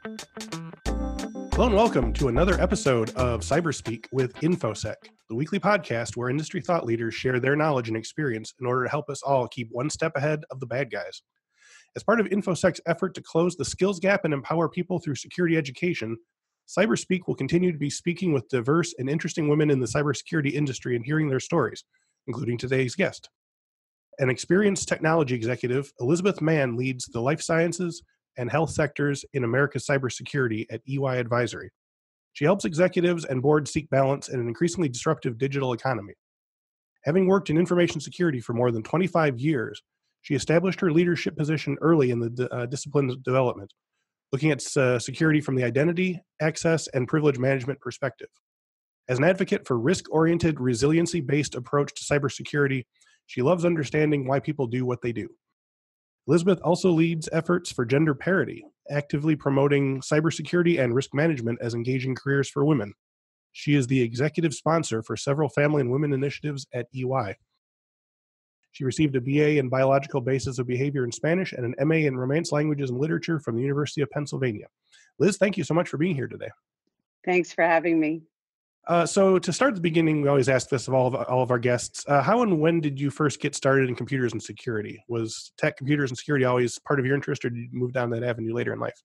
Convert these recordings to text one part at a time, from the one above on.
Hello and welcome to another episode of Cyberspeak with Infosec, the weekly podcast where industry thought leaders share their knowledge and experience in order to help us all keep one step ahead of the bad guys. As part of Infosec's effort to close the skills gap and empower people through security education, Cyberspeak will continue to be speaking with diverse and interesting women in the cybersecurity industry and hearing their stories, including today's guest. An experienced technology executive, Elizabeth Mann leads the life sciences and health sectors in America's cybersecurity at EY Advisory. She helps executives and boards seek balance in an increasingly disruptive digital economy. Having worked in information security for more than 25 years, she established her leadership position early in the discipline of development, looking at security from the identity, access, and privilege management perspective. As an advocate for risk-oriented, resiliency-based approach to cybersecurity, she loves understanding why people do what they do. Elizabeth also leads efforts for gender parity, actively promoting cybersecurity and risk management as engaging careers for women. She is the executive sponsor for several family and women initiatives at EY. She received a BA in Biological Basis of Behavior in Spanish and an MA in Romance Languages and Literature from the University of Pennsylvania. Liz, thank you so much for being here today. Thanks for having me. So to start at the beginning, we always ask this of all of our guests. How and when did you first get started in computers and security? Was tech, computers, and security always part of your interest, or did you move down that avenue later in life?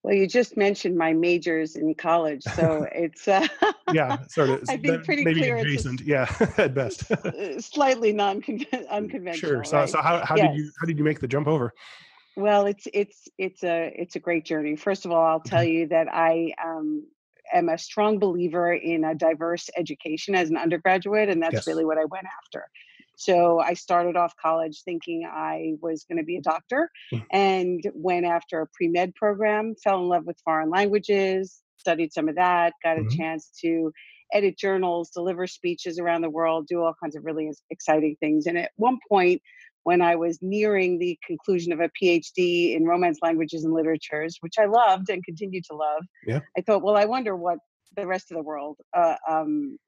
Well, you just mentioned my majors in college, so it's yeah, sort of. I think pretty maybe clear. Adjacent, yeah, at best. Slightly unconventional. Sure. So, right? so how Yes. did you make the jump over? Well, it's a great journey. First of all, I'll tell you that I am a strong believer in a diverse education as an undergraduate, and that's Yes. really what I went after. So I started off college thinking I was going to be a doctor and went after a pre-med program, fell in love with foreign languages, studied some of that, got a chance to edit journals, deliver speeches around the world, do all kinds of really exciting things. And at one point, when I was nearing the conclusion of a PhD in Romance Languages and Literatures, which I loved and continue to love, Yeah. I thought, well, I wonder what the rest of the world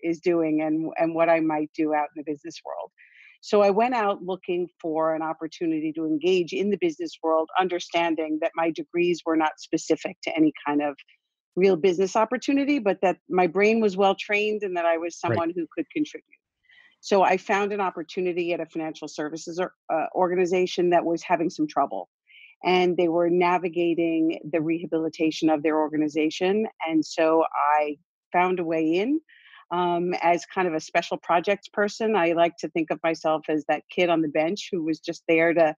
is doing and what I might do out in the business world. So I went out looking for an opportunity to engage in the business world, understanding that my degrees were not specific to any kind of real business opportunity, but that my brain was well trained and that I was someone who could contribute. So I found an opportunity at a financial services organization that was having some trouble. And they were navigating the rehabilitation of their organization. And so I found a way in. As kind of a special projects person, I like to think of myself as that kid on the bench who was just there to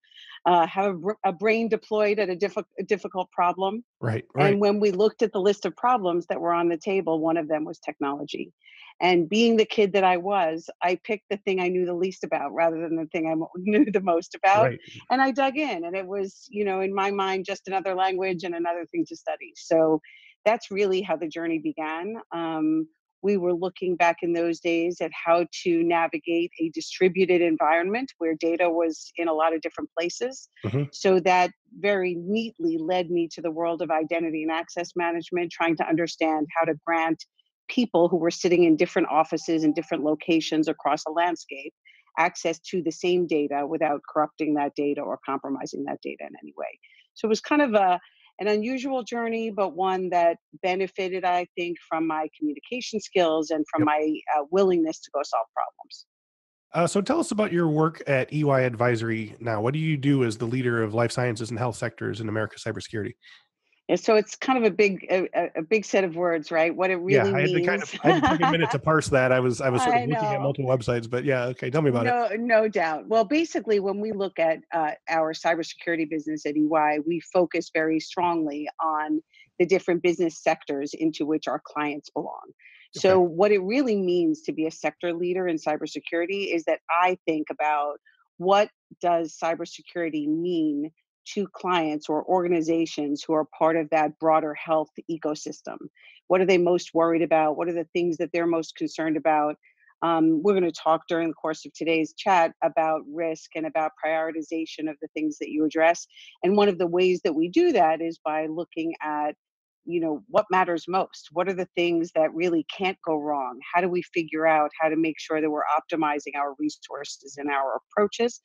have a brain deployed at a difficult problem. Right. And when we looked at the list of problems that were on the table, one of them was technology. And being the kid that I was, I picked the thing I knew the least about rather than the thing I knew the most about. Right. And I dug in, and it was, in my mind, just another language and another thing to study. So that's really how the journey began. We were looking back in those days at how to navigate a distributed environment where data was in a lot of different places. So that very neatly led me to the world of identity and access management, trying to understand how to grant people who were sitting in different offices in different locations across a landscape access to the same data without corrupting that data or compromising that data in any way. So it was kind of an unusual journey, but one that benefited, I think, from my communication skills and from my willingness to go solve problems. So tell us about your work at EY Advisory now. What do you do as the leader of life sciences and health sectors in America's cybersecurity? Yeah, so it's kind of a big set of words, right? What it really means. I had to take a minute to parse that. I was sort of looking at know. multiple websites, but yeah, okay, tell me about it. No doubt. Well, basically, when we look at our cybersecurity business at EY, we focus very strongly on the different business sectors into which our clients belong. So what it really means to be a sector leader in cybersecurity is that I think about what does cybersecurity mean to clients or organizations who are part of that broader health ecosystem. What are they most worried about? What are the things that they're most concerned about? We're going to talk during the course of today's chat about risk and about prioritization of the things that you address. And one of the ways that we do that is by looking at, what matters most? What are the things that really can't go wrong? How do we figure out how to make sure that we're optimizing our resources and our approaches?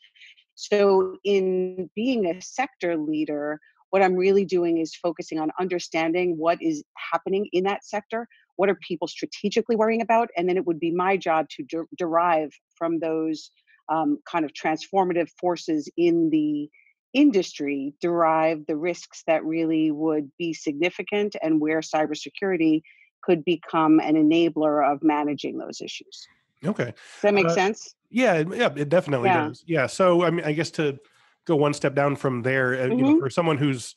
So in being a sector leader, what I'm really doing is focusing on understanding what is happening in that sector. What are people strategically worrying about? And then it would be my job to derive from those kind of transformative forces in the industry, derive the risks that really would be significant and where cybersecurity could become an enabler of managing those issues. Okay. Does that make Uh, sense? yeah, it definitely Yeah. does. Yeah. So, I mean, I guess to go one step down from there, Hmm. for someone who's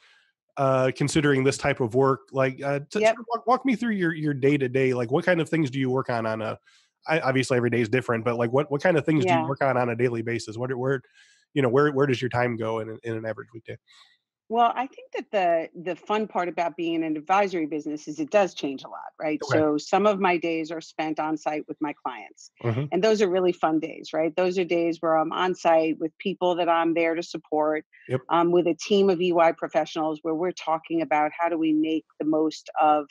considering this type of work, like, sort Yep. of walk me through your day to day. Like, what kind of things do you work on a? Obviously, every day is different, but like, what kind of things do you Yeah. work on a daily basis? Where does your time go in an average weekday? Well, I think that the fun part about being in an advisory business is it does change a lot, right? Okay. So some of my days are spent on site with my clients. Hmm. And those are really fun days, right? Those are days where I'm on site with people that I'm there to support, Yep. with a team of EY professionals where we're talking about how do we make the most of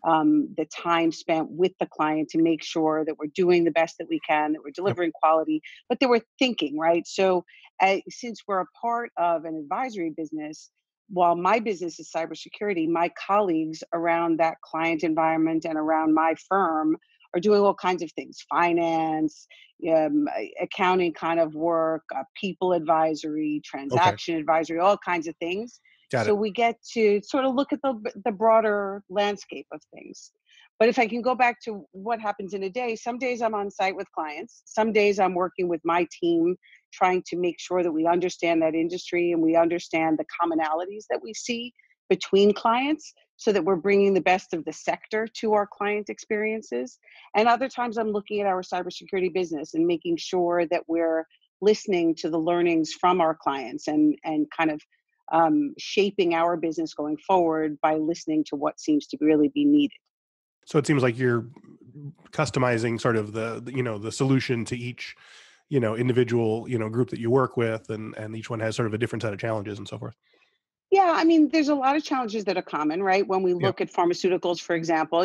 the time spent with the client to make sure that we're doing the best that we can, that we're Yep. delivering quality, but that we're thinking, right? So since we're a part of an advisory business, while my business is cybersecurity, my colleagues around that client environment and around my firm are doing all kinds of things: finance, accounting kind of work, people advisory, Okay. transaction advisory, all kinds of things. Got So it. we get to sort of look at the broader landscape of things. But if I can go back to what happens in a day, some days I'm on site with clients, some days I'm working with my team trying to make sure that we understand that industry and we understand the commonalities that we see between clients so that we're bringing the best of the sector to our client experiences. And other times I'm looking at our cybersecurity business and making sure that we're listening to the learnings from our clients and kind of shaping our business going forward by listening to what seems to really be needed. So it seems like you're customizing sort of the solution to each, individual, group that you work with, and each one has sort of a different set of challenges and so forth. Yeah, I mean, there's a lot of challenges that are common, right? When we Yeah. look at pharmaceuticals, for example,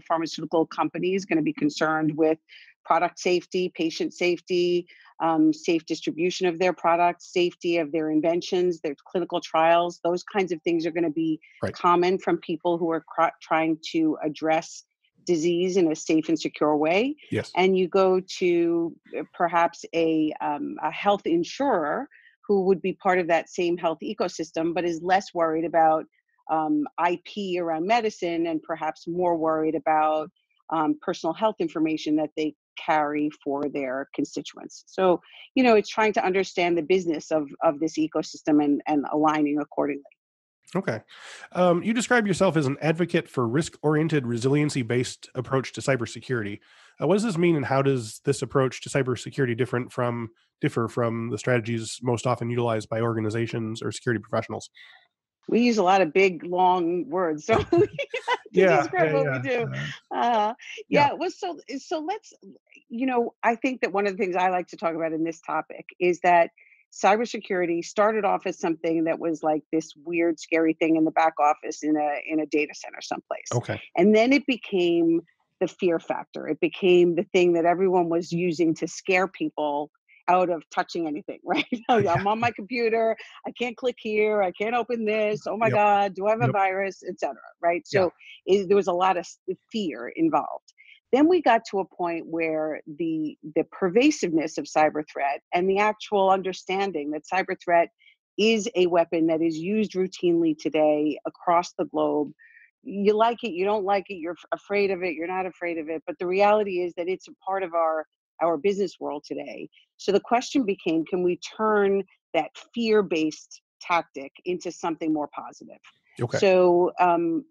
pharmaceutical companies going to be concerned with product safety, patient safety, safe distribution of their products, safety of their inventions, their clinical trials. Those kinds of things are going to be Right. common from people who are trying to address disease in a safe and secure way. Yes. And you go to perhaps a health insurer who would be part of that same health ecosystem, but is less worried about IP around medicine and perhaps more worried about personal health information that they carry for their constituents. So, it's trying to understand the business of this ecosystem and aligning accordingly. Okay. You describe yourself as an advocate for risk-oriented, resiliency-based approach to cybersecurity. What does this mean, and how does this approach to cybersecurity differ from the strategies most often utilized by organizations or security professionals? We use a lot of big, long words, so to Yeah, describe yeah, what we yeah, do. Uh, yeah. yeah, well, so let's, I think that one of the things I like to talk about in this topic is that cybersecurity started off as something that was like this weird, scary thing in the back office in a data center someplace, Okay. and then it became the fear factor. It became the thing that everyone was using to scare people out of touching anything, right? Yeah. I'm on my computer. I can't click here. I can't open this. Oh my Yep. God, do I have a Yep. virus, etc. Right? Yeah. So there was a lot of fear involved. Then we got to a point where the pervasiveness of cyber threat and the actual understanding that cyber threat is a weapon that is used routinely today across the globe. You like it, you don't like it, you're afraid of it, you're not afraid of it, but the reality is that it's a part of our business world today. So the question became, can we turn that fear-based tactic into something more positive? Okay. So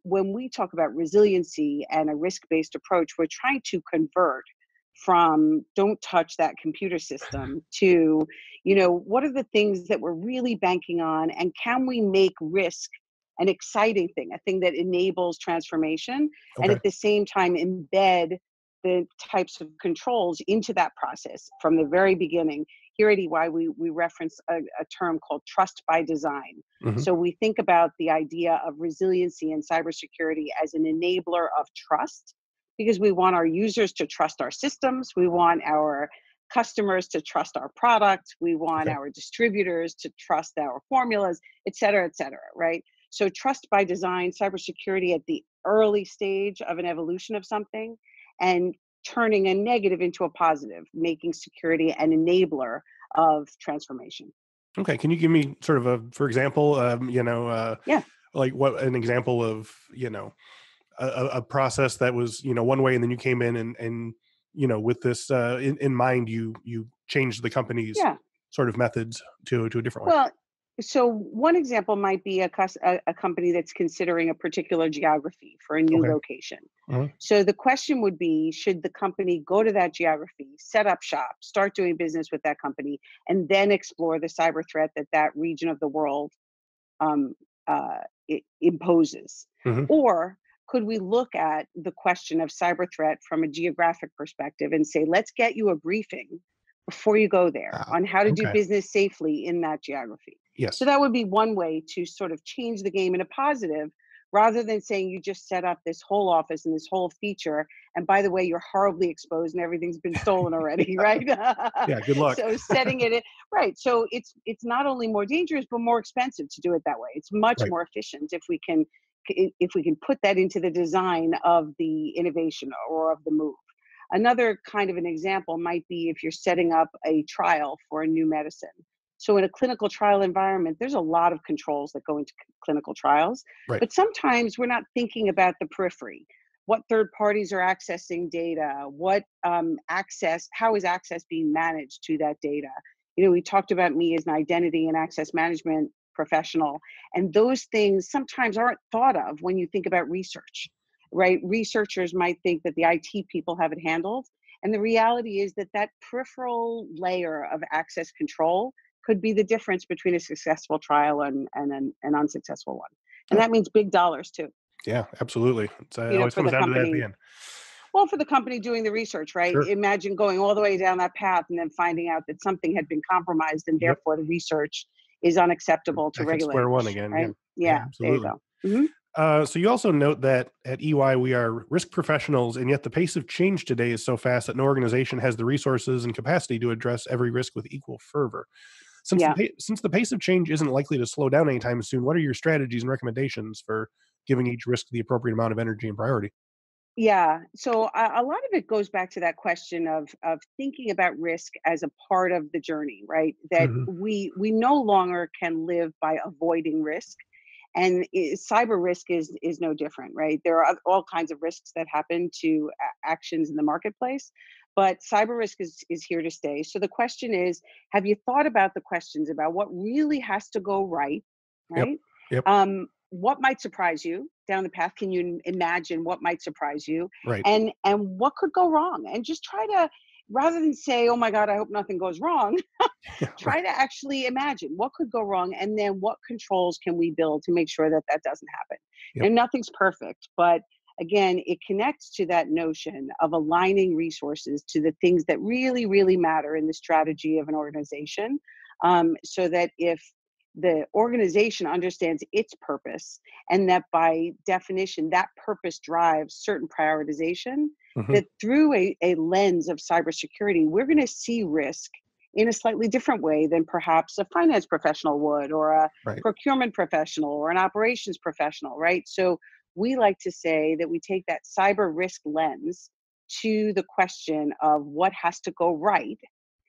when we talk about resiliency and a risk-based approach, we're trying to convert from don't touch that computer system to, what are the things that we're really banking on, and can we make risk an exciting thing, a thing that enables transformation, and Okay. at the same time embed the types of controls into that process from the very beginning. Here at EY, we reference a term called trust by design. Hmm. So we think about the idea of resiliency and cybersecurity as an enabler of trust, because we want our users to trust our systems. We want our customers to trust our product. We want Okay. our distributors to trust our formulas, et cetera, right? So trust by design, cybersecurity at the early stage of an evolution of something, and turning a negative into a positive, making security an enabler of transformation. Okay. Can you give me sort of for example, Yeah. like what an example of, a process that was, one way, and then you came in and, with this in mind, you changed the company's Yeah. sort of methods to a different way. Well, so one example might be a company that's considering a particular geography for a new Okay. location. Mhm. So the question would be, should the company go to that geography, set up shop, start doing business with that company, and then explore the cyber threat that that region of the world um, it imposes? Mhm. Or could we look at the question of cyber threat from a geographic perspective and say, let's get you a briefing before you go there Ah, on how to do okay. business safely in that geography? So Yes. that would be one way to sort of change the game in a positive, rather than saying you just set up this whole office and this whole feature. And by the way, you're horribly exposed and everything's been stolen already, right? Yeah. Good luck. So setting it in, right. So it's not only more dangerous, but more expensive to do it that way. It's much Right. more efficient if we can put that into the design of the innovation or of the move. Another kind of an example might be if you're setting up a trial for a new medicine. So in a clinical trial environment, there's a lot of controls that go into clinical trials, Right. but sometimes we're not thinking about the periphery. What third parties are accessing data? What access? How is access being managed to that data? We talked about me as an identity and access management professional, and those things sometimes aren't thought of when you think about research, right? Researchers might think that the IT people have it handled, and the reality is that that peripheral layer of access control could be the difference between a successful trial and an unsuccessful one. And Oh, that means big dollars too, yeah. Absolutely. It always for comes the down to that at the company. end. Well, for the company doing the research, right? Sure. Imagine going all the way down that path and then finding out that something had been compromised and Yep. therefore the research is unacceptable to Back at square one regulators, again. Yeah. right? Yeah. Yeah, there you Absolutely. go. Hmm. So you also note that at EY we are risk professionals, and yet the pace of change today is so fast that no organization has the resources and capacity to address every risk with equal fervor. Yeah. Since the pace of change isn't likely to slow down anytime soon, what are your strategies and recommendations for giving each risk the appropriate amount of energy and priority? Yeah. So a lot of it goes back to that question of thinking about risk as a part of the journey, right? That Hmm. we no longer can live by avoiding risk, and cyber risk is no different, right? There are all kinds of risks that happen to actions in the marketplace, but cyber risk is here to stay. So the question is, have you thought about the questions about what really has to go right, Yep. right? Yep. What might surprise you down the path? Can you imagine what might surprise you, Right. and what could go wrong? And just try to, rather than say, "Oh my God, I hope nothing goes wrong," Right. try to actually imagine what could go wrong, and then what controls can we build to make sure that that doesn't happen. Yep. And nothing's perfect, but again, it connects to that notion of aligning resources to the things that really, really matter in the strategy of an organization, so that if the organization understands its purpose, and that by definition that purpose drives certain prioritization, Hmm. that through a lens of cybersecurity, we're going to see risk in a slightly different way than perhaps a finance professional would, or a Right. procurement professional, or an operations professional, right? So we like to say that we take that cyber risk lens to the question of what has to go right,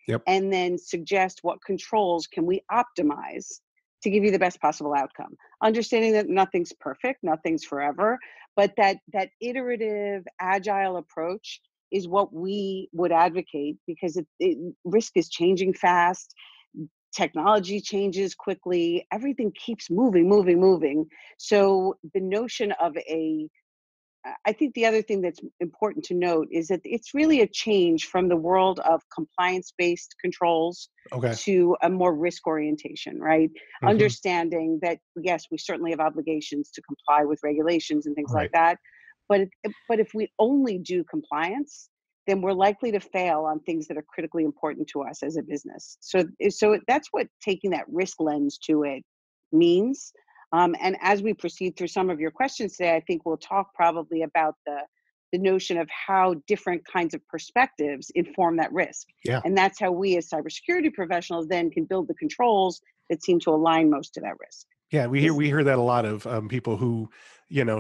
Yep. and then suggest what controls can we optimize to give you the best possible outcome, understanding that nothing's perfect, nothing's forever, but that iterative agile approach is what we would advocate, because risk is changing fast, technology changes quickly, everything keeps moving, moving, moving. So the notion of I think the other thing that's important to note is that it's really a change from the world of compliance-based controls Okay. to a more risk orientation, right? Hmm. Understanding that, yes, we certainly have obligations to comply with regulations and things like Right. that, but but if we only do compliance, then we're likely to fail on things that are critically important to us as a business. So that's what taking that risk lens to it means. And as we proceed through some of your questions today, I think we'll talk probably about the notion of how different kinds of perspectives inform that risk. Yeah. And that's how we as cybersecurity professionals then can build the controls that seem to align most to that risk. Yeah, we hear that a lot of people who,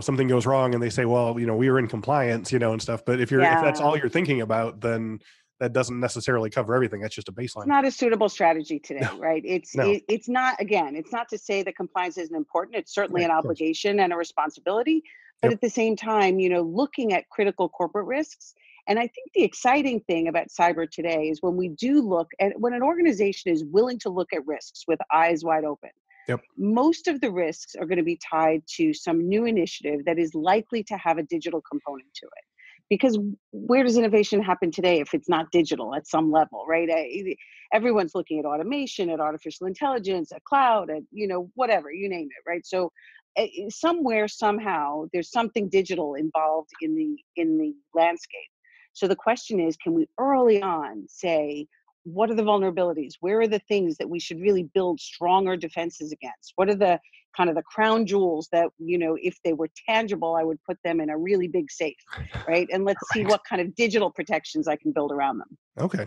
something goes wrong and they say, well, we were in compliance, and stuff. But if that's Yeah. all you're thinking about, then that doesn't necessarily cover everything. That's just a It's baseline. not a suitable strategy No, today, right? no, It's not, again, it's not to say that compliance isn't important. It's certainly right, an of course. obligation and a responsibility, but Yep. at the same time, looking at critical corporate risks. And I think the exciting thing about cyber today is when we do look at when an organization is willing to look at risks with eyes wide open, Yep. most of the risks are going to be tied to some new initiative that is likely to have a digital component to it. Because where does innovation happen today if it's not digital at some level, right? Everyone's looking at automation, at artificial intelligence, at cloud, at whatever, you name it, right? So somewhere, somehow, there's something digital involved in the landscape. So the question is, can we early on say, what are the vulnerabilities? Where are the things that we should really build stronger defenses against? What are the kind of the crown jewels that, if they were tangible, I would put them in a really big safe, right? And let's see Right. what kind of digital protections I can build around them. Okay.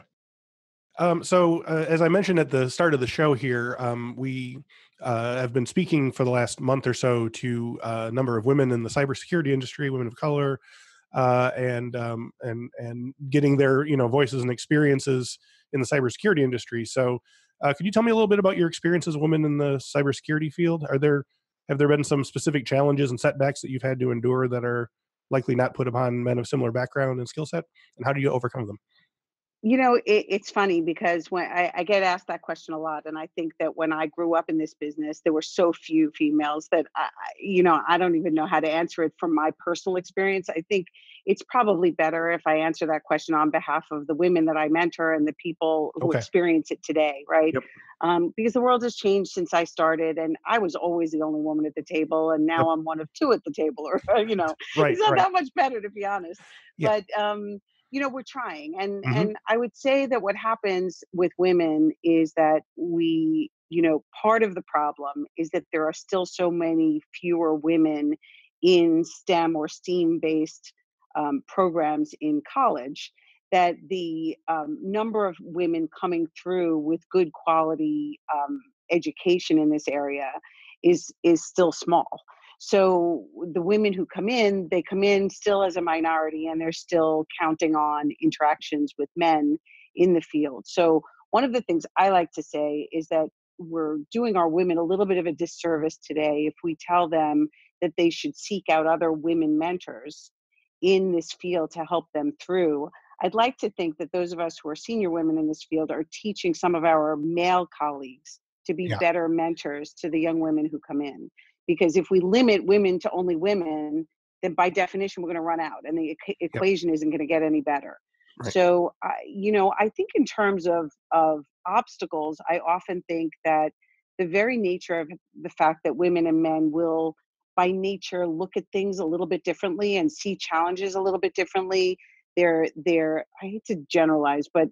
So, as I mentioned at the start of the show here, we have been speaking for the last month or so to a number of women in the cybersecurity industry, women of color, and getting their voices and experiences in the cybersecurity industry. So, could you tell me a little bit about your experience as a woman in the cybersecurity field? Have there been some specific challenges and setbacks that you've had to endure that are likely not put upon men of similar background and skill set? And how do you overcome them? It's funny because when I get asked that question a lot, and I think that when I grew up in this business, there were so few females that I don't even know how to answer it from my personal experience. I think it's probably better if I answer that question on behalf of the women that I mentor and the people who Okay. experience it today, right? Yep. Because the world has changed since I started, and I was always the only woman at the table, and Yep. now I'm one of two at the table, or Right. it's not Right. that much better to be honest. Yeah. But we're trying, and Hmm. I would say that what happens with women is that we part of the problem is that there are still so many fewer women in STEM or STEAM based programs in college, that the number of women coming through with good quality education in this area is still small. So the women who come in, they come in still as a minority, and they're still counting on interactions with men in the field. So one of the things I like to say is that we're doing our women a little bit of a disservice today if we tell them that they should seek out other women mentors in this field to help them through. I'd like to think that those of us who are senior women in this field are teaching some of our male colleagues to be Yeah. better mentors to the young women who come in. Because if we limit women to only women, then by definition we're going to run out, and the Yep. equation isn't going to get any better. Right. So, I think in terms of obstacles, I often think that the very nature of the fact that women and men will, by nature, look at things a little bit differently and see challenges a little bit differently. They're I hate to generalize, but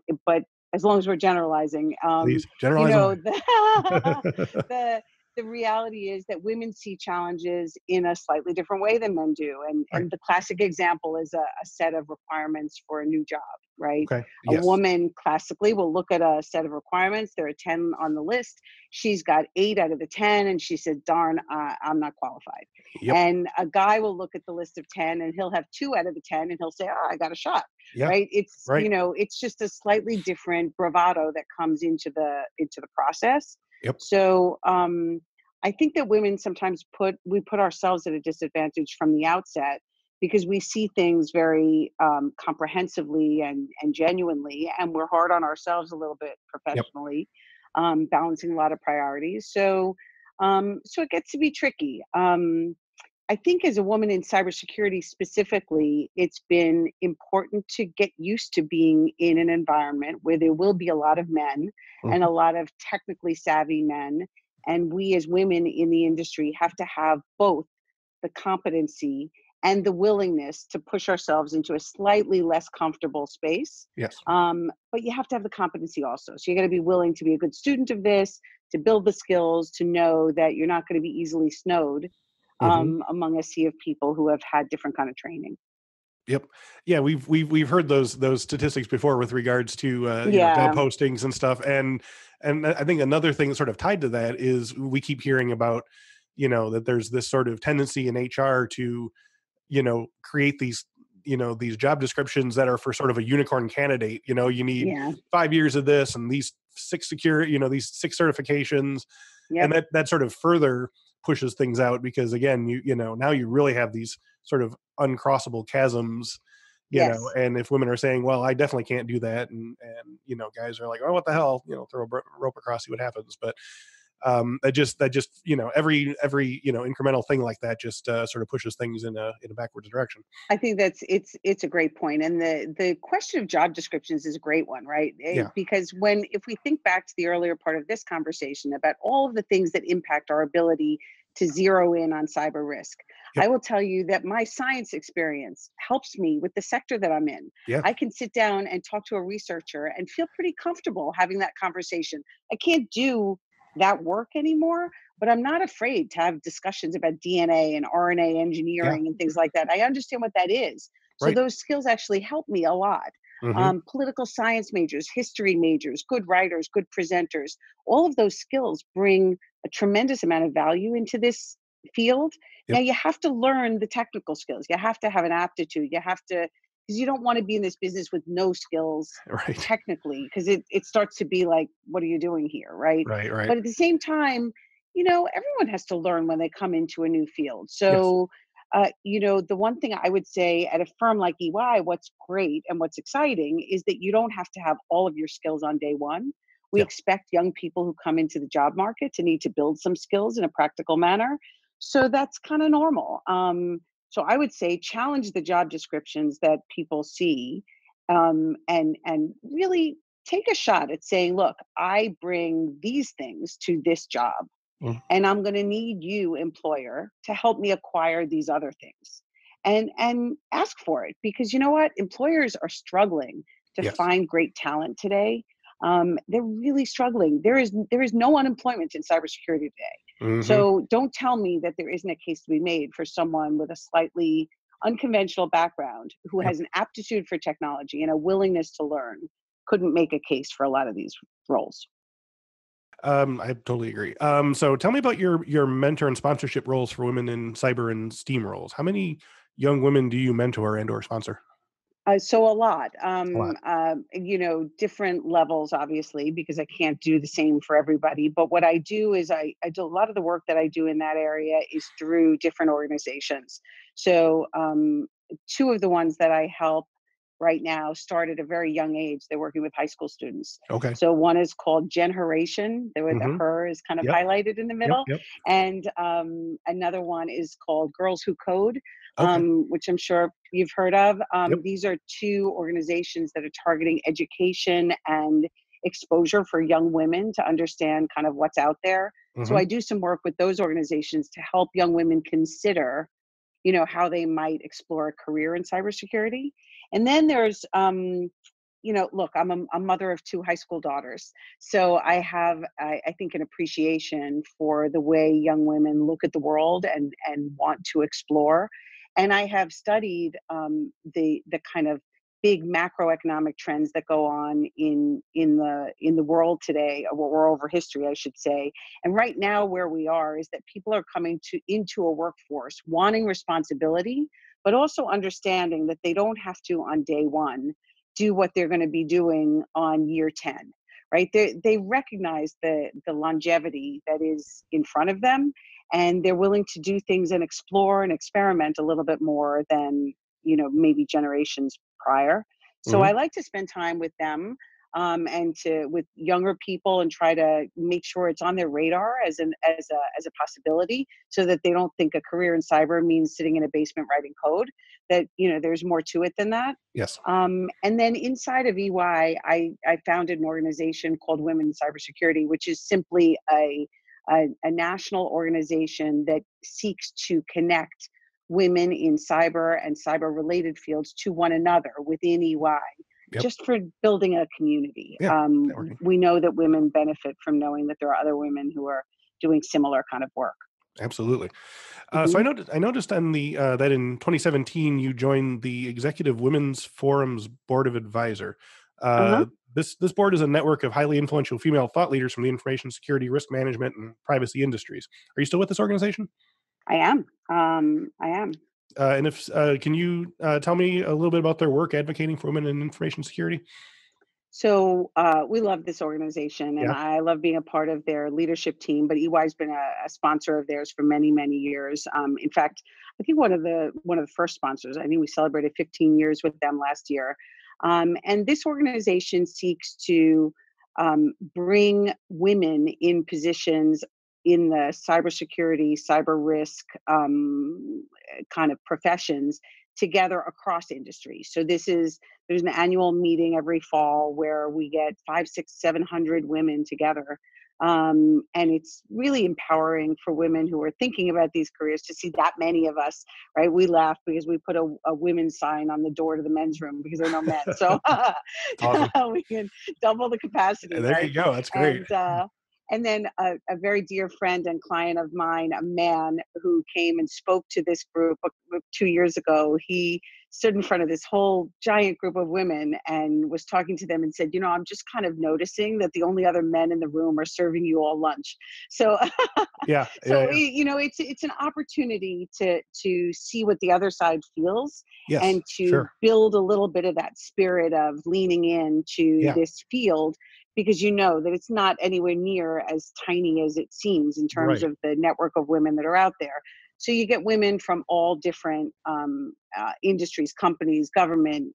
as long as we're generalizing, Please you generalize know, away. the the the reality is that women see challenges in a slightly different way than men do. And Right. the classic example is a set of requirements for a new job, right? Okay. A Yes. woman classically will look at a set of requirements. There are 10 on the list. She's got 8 out of the 10, and she said, darn, I'm not qualified. Yep. And a guy will look at the list of 10, and he'll have 2 out of the 10, and he'll say, oh, I got a shot. Yeah. Right? It's Right. it's just a slightly different bravado that comes into the process. Yep. So I think that women sometimes we put ourselves at a disadvantage from the outset because we see things very comprehensively and genuinely, and we're hard on ourselves a little bit Yep. professionally, balancing a lot of priorities. So it gets to be tricky. I think as a woman in cybersecurity specifically, it's been important to get used to being in an environment where there will be a lot of men and a Mhm. lot of technically savvy men. And we as women in the industry have to have both the competency and the willingness to push ourselves into a slightly less comfortable space. Yes. But you have to have the competency also. So you got to be willing to be a good student of this, to build the skills, to know that you're not going to be easily snowed Hmm. among a sea of people who have had different kind of training. Yep. Yeah, we've heard those statistics before with regards to job Yeah. postings and stuff, and I think another thing sort of tied to that is we keep hearing about that there's this sort of tendency in HR to, create these job descriptions that are for sort of a unicorn candidate. You need Yeah. 5 years of this and these these 6 certifications. And Yep. that sort of further pushes things out because again, now you really have these sort of uncrossable chasms, Yes. and if women are saying, well, I definitely can't do that. And guys are like, oh, what the hell, throw a rope across, see what happens. But that just every incremental thing like that just sort of pushes things in a backwards direction. I think it's a great point, and the question of job descriptions is a great one, right? Yeah. Because if we think back to the earlier part of this conversation about all of the things that impact our ability to zero in on cyber risk, Yep. I will tell you that my science experience helps me with the sector that I'm in. Yeah. I can sit down and talk to a researcher and feel pretty comfortable having that conversation. I can't do that work anymore, but I'm not afraid to have discussions about DNA and RNA Yeah. engineering and things like that. I understand what that is. So Right. those skills actually help me a lot. Hmm. Political science majors, history majors, good writers, good presenters, all of those skills bring a tremendous amount of value into this field. Now, Yep. you have to learn the technical skills. You have to have an aptitude. You have to, because you don't want to be in this business with no skills Right. technically, because it starts to be like, what are you doing here? Right. Right. Right. But at the same time, everyone has to learn when they come into a new field. Yes. So, the one thing I would say at a firm like EY, what's great and what's exciting is that you don't have to have all of your skills on day one. We Yeah. expect young people who come into the job market to need to build some skills in a practical manner. So that's kind of normal. So I would say challenge the job descriptions that people see, and really take a shot at saying, look, I bring these things to this job, Mm. and I'm going to need you, employer, to help me acquire these other things. And ask for it, because you know what? Employers are struggling to Yes. find great talent today. They're really struggling. There is no unemployment in cybersecurity today. Hmm. So don't tell me that there isn't a case to be made for someone with a slightly unconventional background who Yep. has an aptitude for technology and a willingness to learn. Couldn't make a case for a lot of these roles. I totally agree. So tell me about your mentor and sponsorship roles for women in cyber and STEAM roles. How many young women do you mentor and or sponsor? So a lot, A lot. different levels, obviously, because I can't do the same for everybody. But what I do is I do a lot of the work that I do in that area is through different organizations. So two of the ones that I help right now start at a very young age. They're working with high school students. Okay. So one is called Generation. The Hmm. her is kind of Yep. highlighted in the Yep. middle, Yep. and another one is called Girls Who Code, Okay. which I'm sure you've heard of. Yep. These are two organizations that are targeting education and exposure for young women to understand kind of what's out there. So Hmm. I do some work with those organizations to help young women consider, how they might explore a career in cybersecurity. And then there's, look, I'm a mother of two high school daughters. So I have, I think, an appreciation for the way young women look at the world and want to explore. And I have studied the kind of big macroeconomic trends that go on in the world today, or over history, I should say. And right now, where we are is that people are coming into a workforce wanting responsibility, but also understanding that they don't have to on day one do what they're going to be doing on year 10. Right? They recognize the longevity that is in front of them, and they're willing to do things and explore and experiment a little bit more than maybe generations prior. So Hmm. I like to spend time with them, and to with younger people, and try to make sure it's on their radar as a possibility, so that they don't think a career in cyber means sitting in a basement writing code. That there's more to it than that. Yes. And then inside of EY, I founded an organization called Women in Cybersecurity, which is simply a national organization that seeks to connect women in cyber and cyber related fields to one another within EY, Yep. just for building a community. Yeah. Networking. We know that women benefit from knowing that there are other women who are doing similar kind of work. Absolutely. So Hmm. I noticed on the that in 2017 you joined the Executive Women's Forum's Board of Advisor. Uh-huh. This board is a network of highly influential female thought leaders from the information security, risk management, and privacy industries. Are you still with this organization? I am. I am. And if can you tell me a little bit about their work advocating for women in information security? So we love this organization, and Yeah. I love being a part of their leadership team. But EY's been a sponsor of theirs for many, many years. In fact, I think one of the first sponsors. I think we celebrated 15 years with them last year. And this organization seeks to bring women in positions in the cybersecurity, cyber risk kind of professions together across industries. So there's an annual meeting every fall where we get 5, 6, 700 women together. And it's really empowering for women who are thinking about these careers to see that many of us, right? We laugh because we put a women's sign on the door to the men's room because there are no men. So It's awesome. we can double the capacity, There you right? go. That's great. And then a very dear friend and client of mine, a man who came and spoke to this group 2 years ago, he stood in front of this whole giant group of women and was talking to them and said, I'm just kind of noticing that the only other men in the room are serving you all lunch. So, Yeah. Yeah. so Yeah. it's an opportunity to see what the other side feels Yes. and to Sure. build a little bit of that spirit of leaning into Yeah. this field, because that it's not anywhere near as tiny as it seems in terms Right. of the network of women that are out there. So you get women from all different industries, companies, government,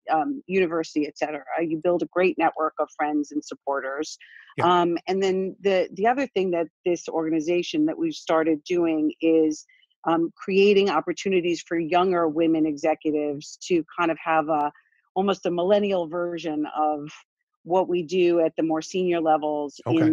university, et cetera. You build a great network of friends and supporters. Yeah. And then the other thing that this organization that we've started doing is creating opportunities for younger women executives to kind of have almost a millennial version of what we do at the more senior levels Okay.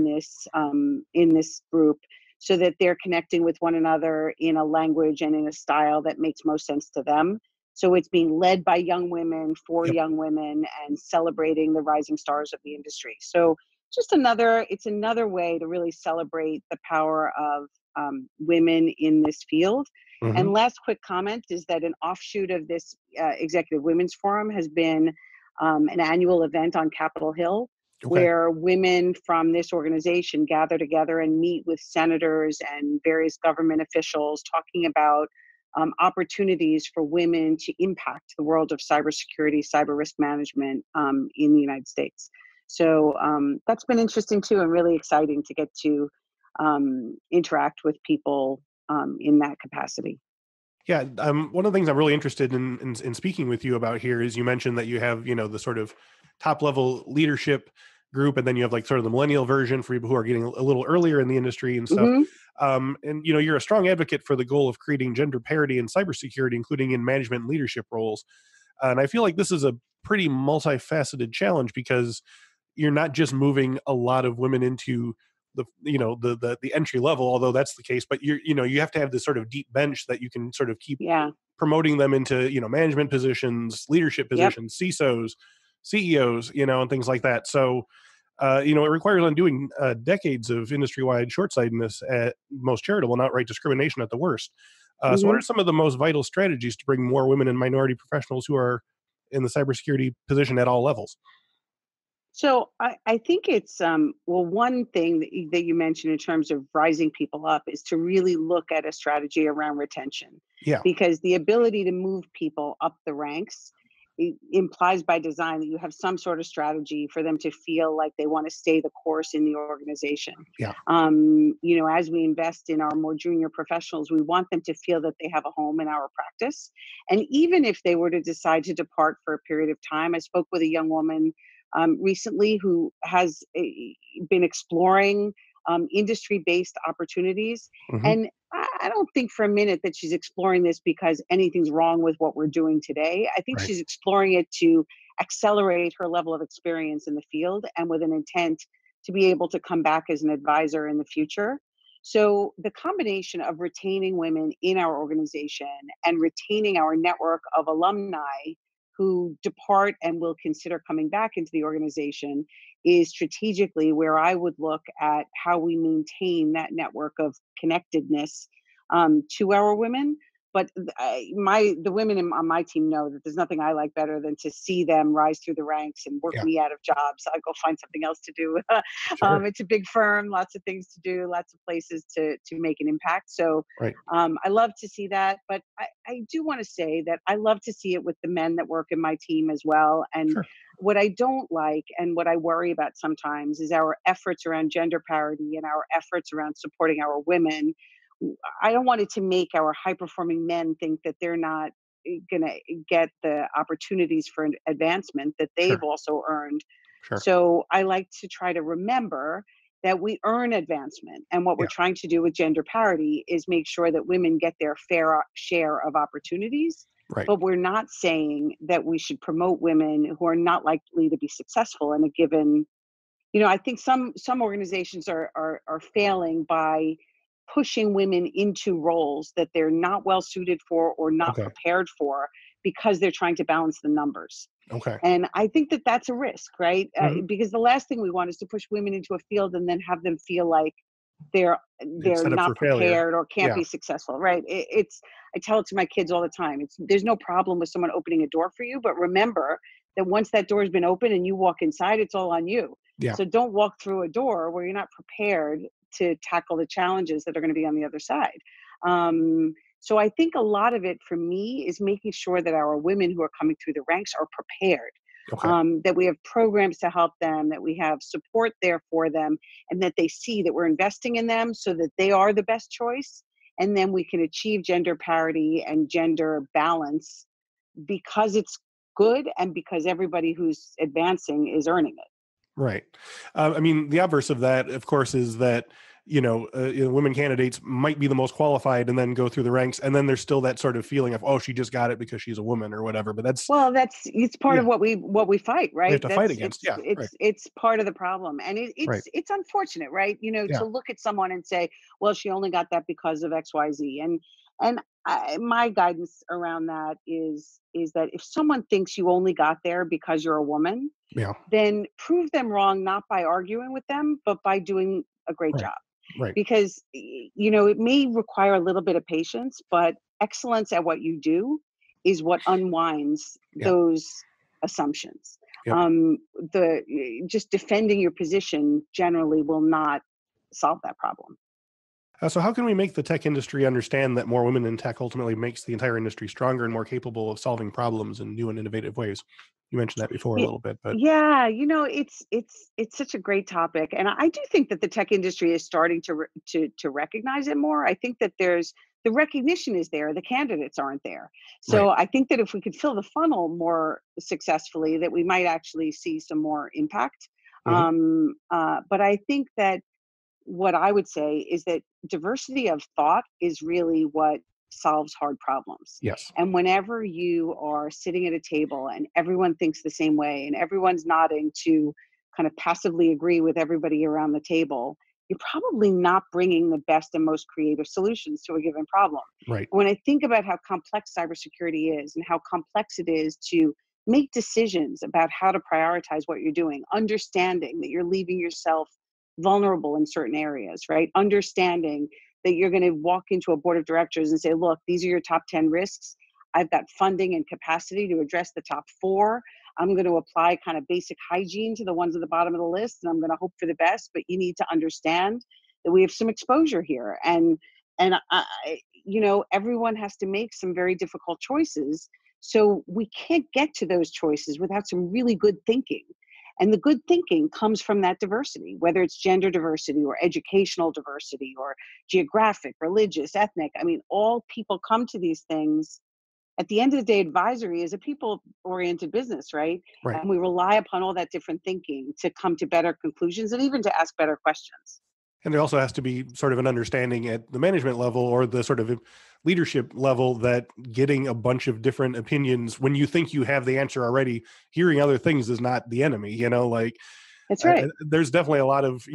in this group, so that they're connecting with one another in a language and in a style that makes most sense to them. So it's being led by young women for Yep. young women and celebrating the rising stars of the industry. So it's another way to really celebrate the power of women in this field. Hmm. And last quick comment is that an offshoot of this Executive Women's Forum has been an annual event on Capitol Hill Okay. where women from this organization gather together and meet with senators and various government officials talking about opportunities for women to impact the world of cybersecurity, cyber risk management in the United States. So that's been interesting too, and really exciting to get to interact with people in that capacity. Yeah. One of the things I'm really interested in speaking with you about here is you mentioned that you have, the sort of top level leadership group, and then you have like sort of the millennial version for people who are getting a little earlier in the industry and stuff. Hmm. And you're a strong advocate for the goal of creating gender parity in cybersecurity, including in management and leadership roles. And I feel like this is a pretty multifaceted challenge because you're not just moving a lot of women into the entry level, although that's the case, but you have to have this sort of deep bench that you can sort of keep Yeah. promoting them into management positions, leadership Yep. positions, CISOs, CEOs, and things like that. So it requires undoing decades of industry-wide short-sightedness at most charitable and outright discrimination at the worst. So what Hmm. are some of the most vital strategies to bring more women and minority professionals who are in the cybersecurity position at all levels? So I think it's one thing that you mentioned in terms of rising people up is to really look at a strategy around retention, Yeah. because the ability to move people up the ranks implies by design that you have some sort of strategy for them to feel like they want to stay the course in the organization. Yeah. As we invest in our more junior professionals, we want them to feel that they have a home in our practice. And even if they were to decide to depart for a period of time, I spoke with a young woman recently who has been exploring industry-based opportunities. Hmm. And I don't think for a minute that she's exploring this because anything's wrong with what we're doing today. I think Right. she's exploring it to accelerate her level of experience in the field and with an intent to be able to come back as an advisor in the future. So the combination of retaining women in our organization and retaining our network of alumni who depart and will consider coming back into the organization is strategically where I would look at how we maintain that network of connectedness to our women, but the women on my team know that there's nothing I like better than to see them rise through the ranks and work Yeah. me out of jobs. I go find something else to do. Sure. It's a big firm, lots of things to do, lots of places to make an impact. So Right. I love to see that, but I do want to say that I love to see it with the men that work in my team as well. And Sure. what I don't like and what I worry about sometimes is our efforts around gender parity and our efforts around supporting our women. I don't want it to make our high performing men think that they're not going to get the opportunities for advancement that they've Sure. also earned. Sure. So I like to try to remember that we earn advancement. And what we're Yeah. trying to do with gender parity is make sure that women get their fair share of opportunities. Right. But we're not saying that we should promote women who are not likely to be successful in a given. I think some organizations are failing by pushing women into roles that they're not well suited for or not Okay. prepared for because they're trying to balance the numbers. Okay. And I think that that's a risk, right? Mhm. Because the last thing we want is to push women into a field and then have them feel like they're It's they're set up not for failure. prepared or can't Yeah. be successful, right? I tell it to my kids all the time. There's no problem with someone opening a door for you, but remember that once that door has been opened and you walk inside, it's all on you. Yeah. So don't walk through a door where you're not prepared to tackle the challenges that are going to be on the other side. So I think a lot of it for me is making sure that our women who are coming through the ranks are prepared, Okay. that we have programs to help them, that we have support there for them, and that they see that we're investing in them so that they are the best choice. And then we can achieve gender parity and gender balance because it's good and because everybody who's advancing is earning it. Right. I mean, the obverse of that, of course, is that, women candidates might be the most qualified and then go through the ranks. And then there's still that sort of feeling of, oh, she just got it because she's a woman or whatever. But that's, Well, it's part yeah, of what we fight, we have right? to fight That's against. Yeah. Right. it's part of the problem, and Right. it's unfortunate, right? Yeah. To look at someone and say, well, she only got that because of X, Y, Z, and my guidance around that is that if someone thinks you only got there because you're a woman, Yeah. then prove them wrong, not by arguing with them, but by doing a great Right. job. Right. Because it may require a little bit of patience, but excellence at what you do is what unwinds Yeah. those assumptions. Yep. The just defending your position generally will not solve that problem. So how can we make the tech industry understand that more women in tech ultimately makes the entire industry stronger and more capable of solving problems in new and innovative ways? You mentioned that before a Yeah, little bit, but yeah, it's such a great topic, and I do think that the tech industry is starting to recognize it more. I think that there's the recognition is there, the candidates aren't there. right. So I think that if we could fill the funnel more successfully, that we might actually see some more impact. Hmm. But I think that what I would say is that diversity of thought is really what solves hard problems. Yes. And whenever you are sitting at a table and everyone thinks the same way and everyone's nodding to kind of passively agree with everybody around the table, you're probably not bringing the best and most creative solutions to a given problem. Right. When I think about how complex cybersecurity is and how complex it is to make decisions about how to prioritize what you're doing, understanding that you're leaving yourself vulnerable in certain areas, right? Understanding that you're going to walk into a board of directors and say, look, these are your top 10 risks. I've got funding and capacity to address the top four. I'm going to apply kind of basic hygiene to the ones at the bottom of the list, and I'm going to hope for the best. But you need to understand that we have some exposure here, and everyone has to make some very difficult choices. So we can't get to those choices without some really good thinking. And the good thinking comes from that diversity, whether it's gender diversity or educational diversity or geographic, religious, ethnic. I mean, all people come to these things. At the end of the day, advisory is a people oriented business, right? Right. And we rely upon all that different thinking to come to better conclusions and even to ask better questions. And there also has to be sort of an understanding at the management level or the sort of leadership level that getting a bunch of different opinions when you think you have the answer already, hearing other things is not the enemy, like That's right. there's definitely a lot of,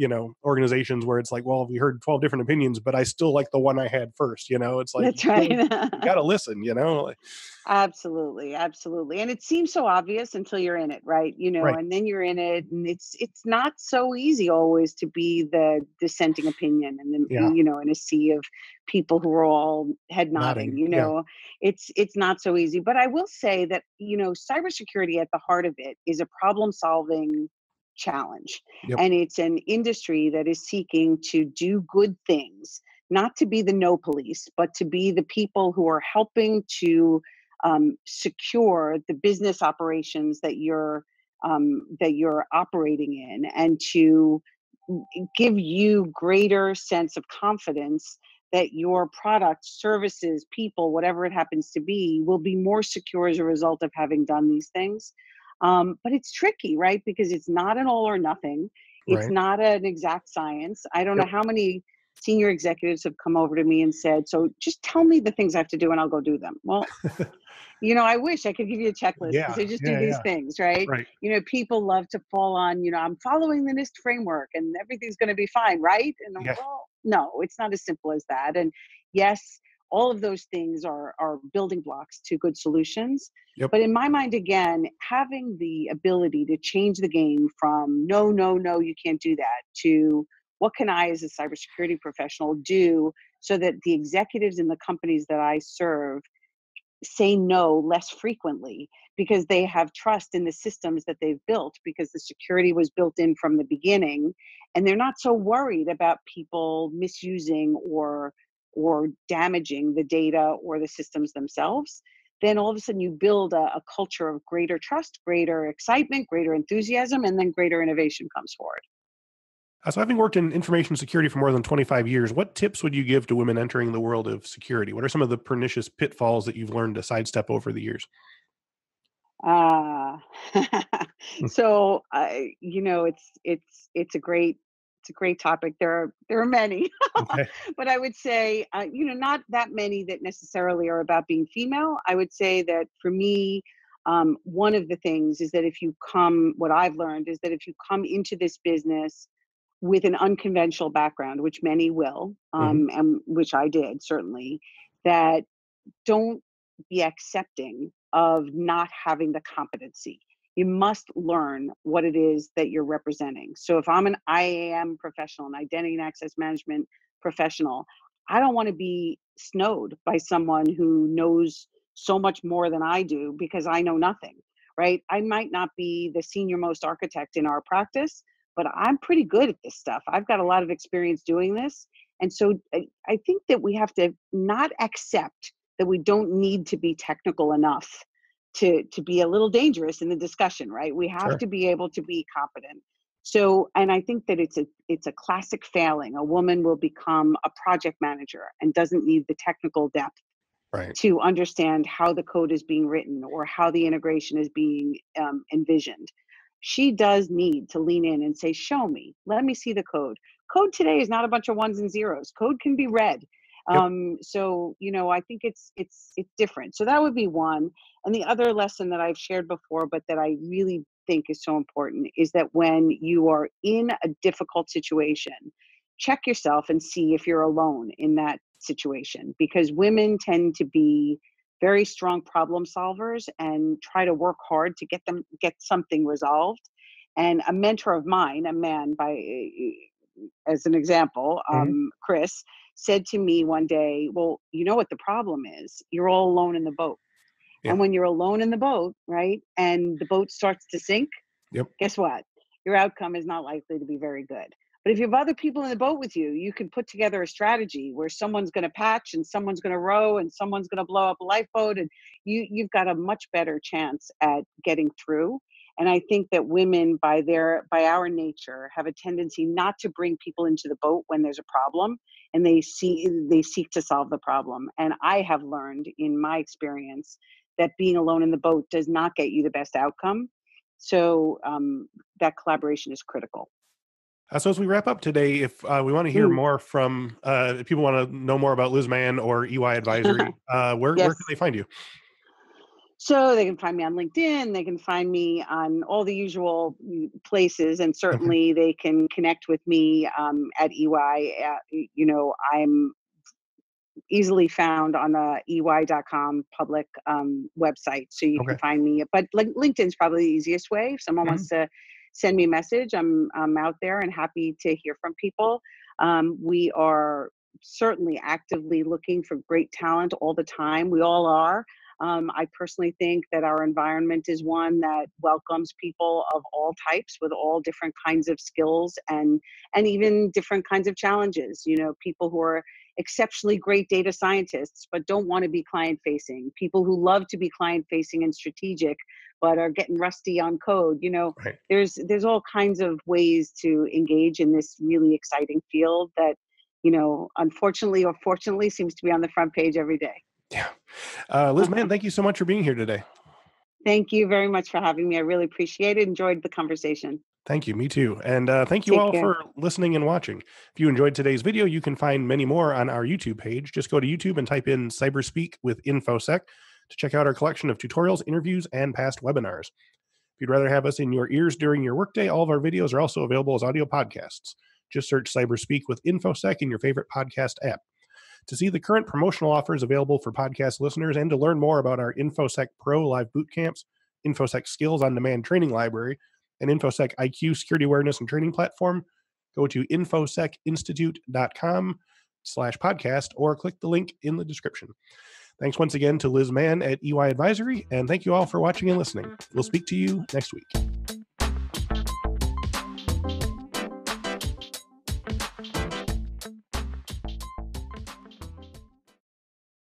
organizations where it's like, well, we heard 12 different opinions, but I still like the one I had first. It's like, That's right. you gotta listen, like, Absolutely, absolutely. And it seems so obvious until you're in it, right? right. And then you're in it, and it's not so easy always to be the dissenting opinion, and then Yeah. in a sea of people who are all head nodding. Nodding. Yeah. It's not so easy. But I will say that cybersecurity at the heart of it is a problem solving challenge, Yep. and it's an industry that is seeking to do good things, not to be the no police, but to be the people who are helping to secure the business operations that you're operating in, and to give you greater sense of confidence that your products, services, people, whatever it happens to be, will be more secure as a result of having done these things. But it's tricky, right? Because it's not an all or nothing. It's Right. not an exact science. I don't know Yep. how many senior executives have come over to me and said, "So just tell me the things I have to do and I'll go do them." Well, I wish I could give you a checklist to Yeah. say, just do Yeah. these Yeah. things, right? Right. People love to fall on, I'm following the NIST framework and everything's going to be fine, right? And Yeah. well, no, it's not as simple as that. And yes, all of those things are building blocks to good solutions. Yep. But in my mind, again, having the ability to change the game from no, no, no, you can't do that, to what can I as a cybersecurity professional do so that the executives in the companies that I serve say no less frequently, because they have trust in the systems that they've built, because the security was built in from the beginning, and they're not so worried about people misusing or damaging the data or the systems themselves. Then all of a sudden you build a culture of greater trust, greater excitement, greater enthusiasm, and then greater innovation comes forward. So having worked in information security for more than 25 years, what tips would you give to women entering the world of security? What are some of the pernicious pitfalls that you've learned to sidestep over the years? Ah, Hmm. so I, it's a great topic. There are many, Okay. but I would say, not that many that necessarily are about being female. I would say that for me, one of the things is that what I've learned is that if you come into this business with an unconventional background, which many will, Hmm. and which I did certainly, that don't be accepting of not having the competency. You must learn what it is that you're representing. So if I'm an IAM professional, an identity and access management professional, I don't want to be snowed by someone who knows so much more than I do because I know nothing, right? I might not be the senior most architect in our practice, but I'm pretty good at this stuff. I've got a lot of experience doing this. And so I think that we have to not accept that we don't need to be technical enough to be a little dangerous in the discussion, right? We have Sure. to be able to be competent. So, and I think that it's a classic failing. A woman will become a project manager and doesn't need the technical depth Right. to understand how the code is being written or how the integration is being envisioned. She does need to lean in and say, "Show me, let me see the code." Code today is not a bunch of ones and zeros. Code can be read. Yep. So I think it's different. So that would be one. And the other lesson that I've shared before, but that I really think is so important, is that when you are in a difficult situation, check yourself and see if you're alone in that situation, because women tend to be very strong problem solvers and try to work hard to get something resolved. And a mentor of mine, a man, by as an example, Hmm. Chris, said to me one day, "Well, you know what the problem is? You're all alone in the boat. Yeah. And when you're alone in the boat, right, and the boat starts to sink, Yep. guess what? Your outcome is not likely to be very good. But if you have other people in the boat with you, you can put together a strategy where someone's going to patch and someone's going to row and someone's going to blow up a lifeboat, and you've got a much better chance at getting through. And I think that women, by our nature, have a tendency not to bring people into the boat when there's a problem, and they seek to solve the problem. And I have learned in my experience that being alone in the boat does not get you the best outcome. So that collaboration is critical. So as we wrap up today, if we want to hear Mm. more from, if people want to know more about Liz Mann or EY Advisory, where can Yes. they find you? So they can find me on LinkedIn, they can find me on all the usual places, and Okay. certainly they can connect with me at EY. I'm easily found on the ey.com public website, so you can Okay. find me. But like LinkedIn's probably the easiest way. If someone Mhm. wants to send me a message, I'm out there and happy to hear from people. We are certainly actively looking for great talent all the time. We all are. I personally think that our environment is one that welcomes people of all types with all different kinds of skills and even different kinds of challenges. People who are exceptionally great data scientists but don't want to be client facing, people who love to be client facing and strategic but are getting rusty on code. Right. There's all kinds of ways to engage in this really exciting field that unfortunately or fortunately seems to be on the front page every day. Yeah. Liz Mann, thank you so much for being here today. Thank you very much for having me. I really appreciate it. Enjoyed the conversation. Thank you. Me too. And thank you Take all care. for listening and watching. If you enjoyed today's video, you can find many more on our YouTube page. Just go to YouTube and type in Cyberspeak with Infosec to check out our collection of tutorials, interviews, and past webinars. If you'd rather have us in your ears during your workday, all of our videos are also available as audio podcasts. Just search Cyberspeak with Infosec in your favorite podcast app. To see the current promotional offers available for podcast listeners and to learn more about our Infosec Pro live boot camps, Infosec Skills on Demand training library, and Infosec IQ security awareness and training platform, go to infosecinstitute.com/podcast or click the link in the description. Thanks once again to Liz Mann at EY Advisory, and thank you all for watching and listening. We'll speak to you next week.